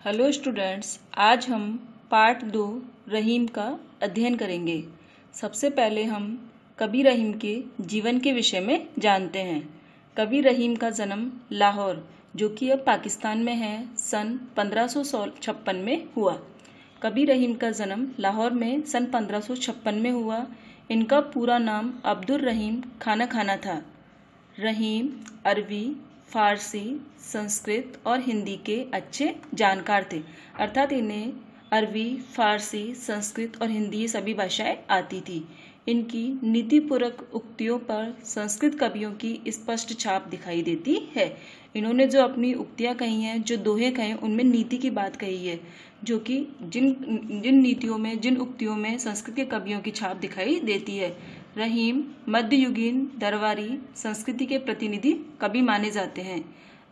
Hello students, आज हम part 2 रहीम का अध्ययन करेंगे। सबसे पहले हम कवि रहीम के जीवन के विषय में जानते हैं। कवि रहीम का जन्म लाहौर, जो कि अब पाकिस्तान में है, सन 1556 में हुआ। कवि रहीम का जन्म लाहौर में सन 1556 में हुआ। इनका पूरा नाम अब्दुल रहीम खाना था। रहीम अरबी, फारसी, संस्कृत और हिंदी के अच्छे जानकार थे, अर्थात इन्हें अरबी, फारसी, संस्कृत और हिंदी ये सभी भाषाएं आती थी। इनकी नीतिपूर्वक उक्तियों पर संस्कृत कवियों की स्पष्ट छाप दिखाई देती है। इन्होंने जो अपनी उक्तियां कही हैं, जो दोहे कहे, उनमें नीति की बात कही है, जो कि जिन उक्तियों में संस्कृत के कवियों की छाप दिखाई देती है। रहीम मध्ययुगीन दरबारी संस्कृति के प्रतिनिधि कवि माने जाते हैं।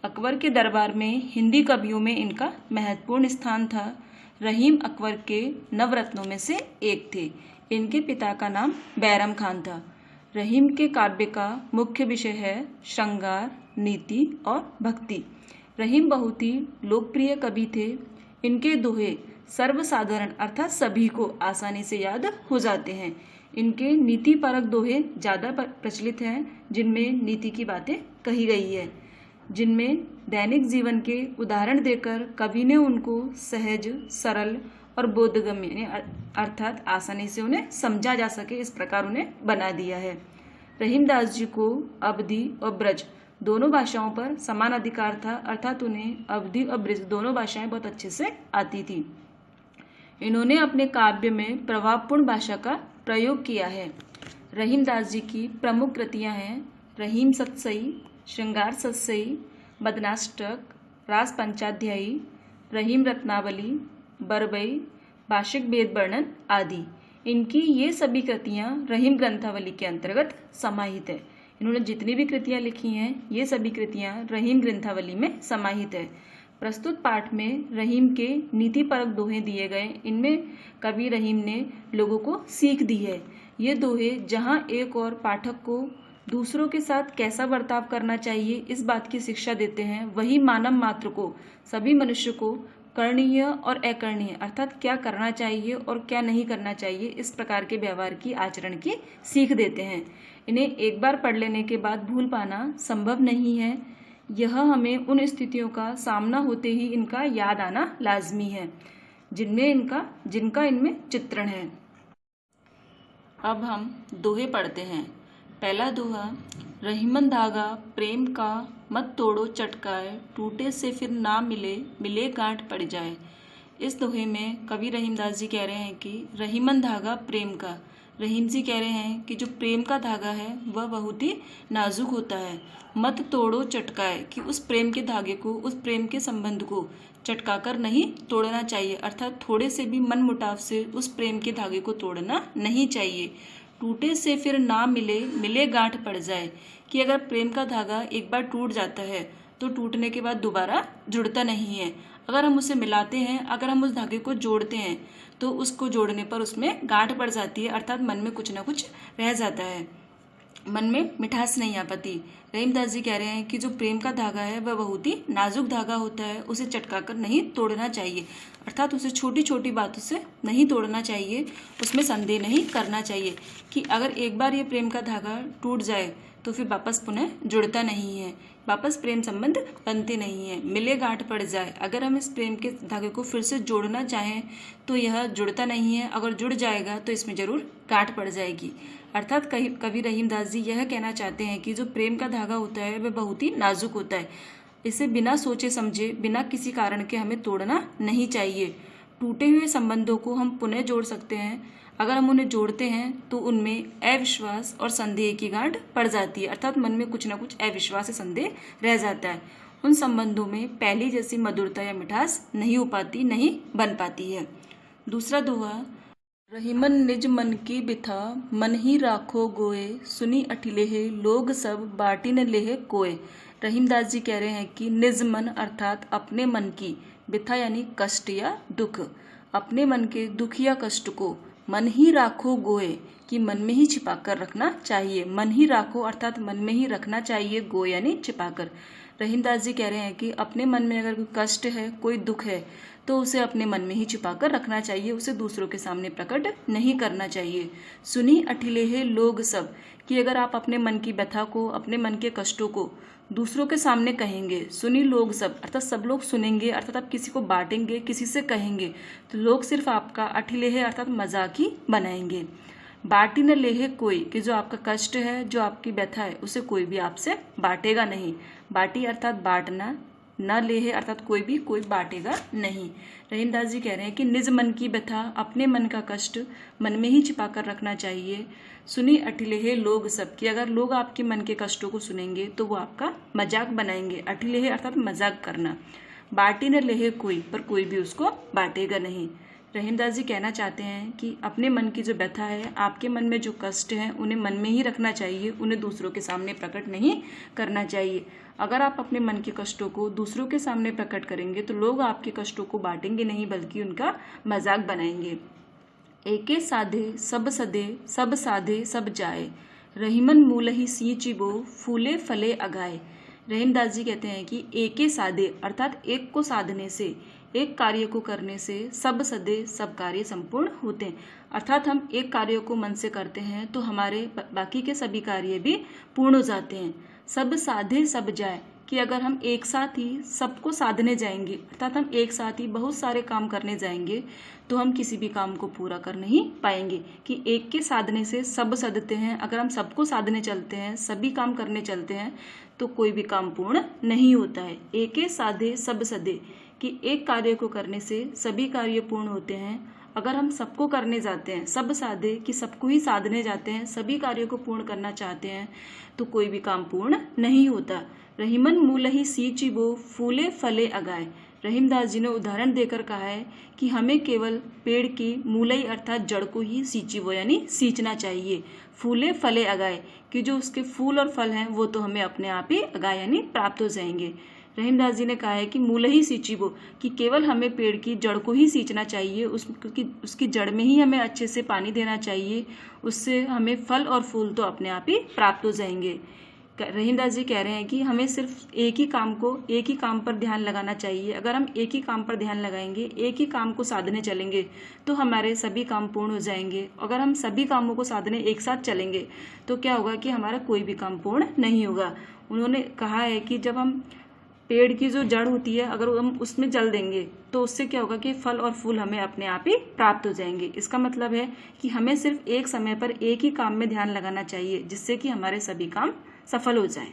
अकबर के दरबार में हिंदी कवियों में इनका महत्वपूर्ण स्थान था। रहीम अकबर के नवरत्नों में से एक थे। इनके पिता का नाम बैरम खान था। रहीम के काव्य का मुख्य विषय है श्रृंगार, नीति और भक्ति। रहीम बहुत ही लोकप्रिय कवि थे। इनके दोहे सर्वसाधारण अर्थात सभी को आसानी से याद हो जाते हैं। इनके नीतिपरक दोहे ज़्यादा प्रचलित हैं, जिनमें नीति की बातें कही गई है, जिनमें दैनिक जीवन के उदाहरण देकर कवि ने उनको सहज, सरल और बोधगम्य अर्थात आसानी से उन्हें समझा जा सके, इस प्रकार उन्हें बना दिया है। रहीमदास जी को अवधी और ब्रज दोनों भाषाओं पर समान अधिकार था, अर्थात उन्हें अवधी और ब्रज दोनों भाषाएं बहुत अच्छे से आती थी। इन्होंने अपने काव्य में प्रभावपूर्ण भाषा का प्रयोग किया है। रहीमदास जी की प्रमुख कृतियां हैं रहीम सतसई, श्रृंगार सतसई, बदनाष्टक, रास पंचाध्यायी, रहीम रत्नावली, बरबई, भाषिक भेद वर्णन आदि। इनकी ये सभी कृतियां रहीम ग्रंथावली के अंतर्गत समाहित है। इन्होंने जितनी भी कृतियां लिखी हैं, ये सभी कृतियां रहीम ग्रंथावली में समाहित है। प्रस्तुत पाठ में रहीम के नीतिपरक दोहे दिए गए। इनमें कवि रहीम ने लोगों को सीख दी है। ये दोहे जहां एक और पाठक को दूसरों के साथ कैसा बर्ताव करना चाहिए, इस बात की शिक्षा देते हैं, वही मानव मात्र को, सभी मनुष्य को करणीय और अकरणीय अर्थात क्या करना चाहिए और क्या नहीं करना चाहिए, इस प्रकार के व्यवहार की, आचरण की सीख देते हैं। इन्हें एक बार पढ़ लेने के बाद भूल पाना संभव नहीं है। यह हमें उन स्थितियों का सामना होते ही इनका याद आना लाजमी है, जिनका इनमें चित्रण है। अब हम दोहे पढ़ते हैं। पहला दोहा, रहीमन धागा प्रेम का मत तोड़ो चटकाए, टूटे से फिर ना मिले, मिले गांठ पड़ जाए। इस दोहे में कवि रहीमदास जी कह रहे हैं कि रहीमन धागा प्रेम का, रहीम जी कह रहे हैं कि जो प्रेम का धागा है वह बहुत ही नाजुक होता है। मत तोड़ो चटकाए, कि उस प्रेम के धागे को, उस प्रेम के संबंध को चटकाकर नहीं तोड़ना चाहिए, अर्थात थोड़े से भी मन मुटाव से उस प्रेम के धागे को तोड़ना नहीं चाहिए। टूटे से फिर ना मिले, मिले गांठ पड़ जाए, कि अगर प्रेम का धागा एक बार टूट जाता है तो टूटने के बाद दोबारा जुड़ता नहीं है। अगर हम उसे मिलाते हैं, अगर हम उस धागे को जोड़ते हैं, तो उसको जोड़ने पर उसमें गांठ पड़ जाती है, अर्थात मन में कुछ ना कुछ रह जाता है, मन में मिठास नहीं आ पाती। रहीमदास जी कह रहे हैं कि जो प्रेम का धागा है वह बहुत ही नाजुक धागा होता है, उसे चटकाकर नहीं तोड़ना चाहिए, अर्थात उसे छोटी छोटी बातों से नहीं तोड़ना चाहिए, उसमें संदेह नहीं करना चाहिए कि अगर एक बार ये प्रेम का धागा टूट जाए तो फिर वापस पुनः जुड़ता नहीं है, वापस प्रेम संबंध बनते नहीं है। मिले गांठ पड़ जाए, अगर हम इस प्रेम के धागे को फिर से जोड़ना चाहें तो यह जुड़ता नहीं है, अगर जुड़ जाएगा तो इसमें जरूर गांठ पड़ जाएगी। अर्थात कवि रहीमदास जी यह कहना चाहते हैं कि जो प्रेम का धागा होता है वह बहुत ही नाजुक होता है, इसे बिना सोचे समझे, बिना किसी कारण के हमें तोड़ना नहीं चाहिए। टूटे हुए संबंधों को हम पुनः जोड़ सकते हैं, अगर हम उन्हें जोड़ते हैं तो उनमें अविश्वास और संदेह की गांठ पड़ जाती है, अर्थात मन में कुछ ना कुछ अविश्वास या संदेह रह जाता है। उन संबंधों में पहली जैसी मधुरता या मिठास नहीं हो पाती, नहीं बन पाती है। दूसरा दोहा, रहीमन निज मन की बिथा, मन ही राखो गोए, सुनी अठिलेह लोग सब बाटी न लेह कोय। रहीमदास जी कह रहे हैं कि निज मन अर्थात अपने मन की, बिथा यानी कष्ट या दुख, अपने मन के दुख या कष्ट को मन ही राखो गोए, कि मन में ही छिपाकर रखना चाहिए। मन ही राखो अर्थात मन में ही रखना चाहिए, गो यानी छिपाकर। रहीमदास जी कह रहे हैं कि अपने मन में अगर कोई कष्ट है, कोई दुख है, तो उसे अपने मन में ही छिपा कर रखना चाहिए, उसे दूसरों के सामने प्रकट नहीं करना चाहिए। सुनी अठिलेहे लोग सब, कि अगर आप अपने मन की व्यथा को, अपने मन के कष्टों को दूसरों के सामने कहेंगे, सुनी लोग सब अर्थात सब लोग सुनेंगे, अर्थात आप किसी को बांटेंगे, किसी से कहेंगे, तो लोग सिर्फ आपका अठिलेहे अर्थात मजाक ही बनाएंगे। बाटी न लेहे कोई, कि जो आपका कष्ट है, जो आपकी व्यथा है, उसे कोई भी आपसे बांटेगा नहीं। बाटी अर्थात बांटना, न लेहे अर्थात कोई बांटेगा नहीं। रहीमदास जी कह रहे हैं कि निज मन की व्यथा, अपने मन का कष्ट मन में ही छिपा कर रखना चाहिए। सुनी अठिलेहे लोग सब, कि अगर लोग आपके मन के कष्टों को सुनेंगे तो वो आपका मजाक बनाएंगे। अठिलेहे अर्थात मजाक करना। बाटी न लेहे कोई, पर कोई भी उसको बांटेगा नहीं। रहीमदास जी कहना चाहते हैं कि अपने मन की जो व्यथा है, आपके मन में जो कष्ट है, उन्हें मन में ही रखना चाहिए, उन्हें दूसरों के सामने प्रकट नहीं करना चाहिए। अगर आप अपने मन के कष्टों को दूसरों के सामने प्रकट करेंगे तो लोग आपके कष्टों को बांटेंगे नहीं, बल्कि उनका मजाक बनाएंगे। एके साधे सब सदे, सब साधे सब जाए, रहीमन मूल ही सींचिबो, फूले फले अगाए। रहीमदास जी कहते हैं कि एके साधे अर्थात एक को साधने से, एक कार्य को करने से सब सदे सब कार्य संपूर्ण होते हैं। अर्थात हम एक कार्य को मन से करते हैं तो हमारे बाकी के सभी कार्य भी पूर्ण हो जाते हैं। सब साधे सब जाए, कि अगर हम एक साथ ही सबको साधने जाएंगे, अर्थात हम एक साथ ही बहुत सारे काम करने जाएंगे, तो हम किसी भी काम को पूरा कर नहीं पाएंगे। कि एक के साधने से सब सदते हैं, अगर हम सबको साधने चलते हैं, सभी काम करने चलते हैं, तो कोई भी काम पूर्ण नहीं होता है। एके साधे सब सदे, कि एक कार्य को करने से सभी कार्य पूर्ण होते हैं। अगर हम सबको करने जाते हैं, सब साधे कि सबको ही साधने जाते हैं, सभी कार्यों को पूर्ण करना चाहते हैं, तो कोई भी काम पूर्ण नहीं होता। रहीमन मूल ही सींचिबो, फूले फले अगाए। रहीमदास जी ने उदाहरण देकर कहा है कि हमें केवल पेड़ की मूलई अर्थात जड़ को ही सींचिबो यानी सींचना चाहिए। फूले फले अगाए, कि जो उसके फूल और फल हैं वो तो हमें अपने आप ही अगाए यानी प्राप्त हो जाएंगे। रहीमदास जी ने कहा है कि मूल ही सींचिबो, कि केवल हमें पेड़ की जड़ को ही सींचना चाहिए, उसकी जड़ में ही हमें अच्छे से पानी देना चाहिए, उससे हमें फल और फूल तो अपने आप ही प्राप्त हो जाएंगे। रहीमदास जी कह रहे हैं कि हमें सिर्फ एक ही काम पर ध्यान लगाना चाहिए। अगर हम एक ही काम पर ध्यान लगाएंगे, एक ही काम को साधने चलेंगे, तो हमारे सभी काम पूर्ण हो जाएंगे। अगर हम सभी कामों को साधने एक साथ चलेंगे तो क्या होगा कि हमारा कोई भी काम पूर्ण नहीं होगा। उन्होंने कहा है कि जब हम पेड़ की जो जड़ होती है, अगर हम उसमें जल देंगे तो उससे क्या होगा कि फल और फूल हमें अपने आप ही प्राप्त हो जाएंगे। इसका मतलब है कि हमें सिर्फ एक समय पर एक ही काम में ध्यान लगाना चाहिए, जिससे कि हमारे सभी काम सफल हो जाएं।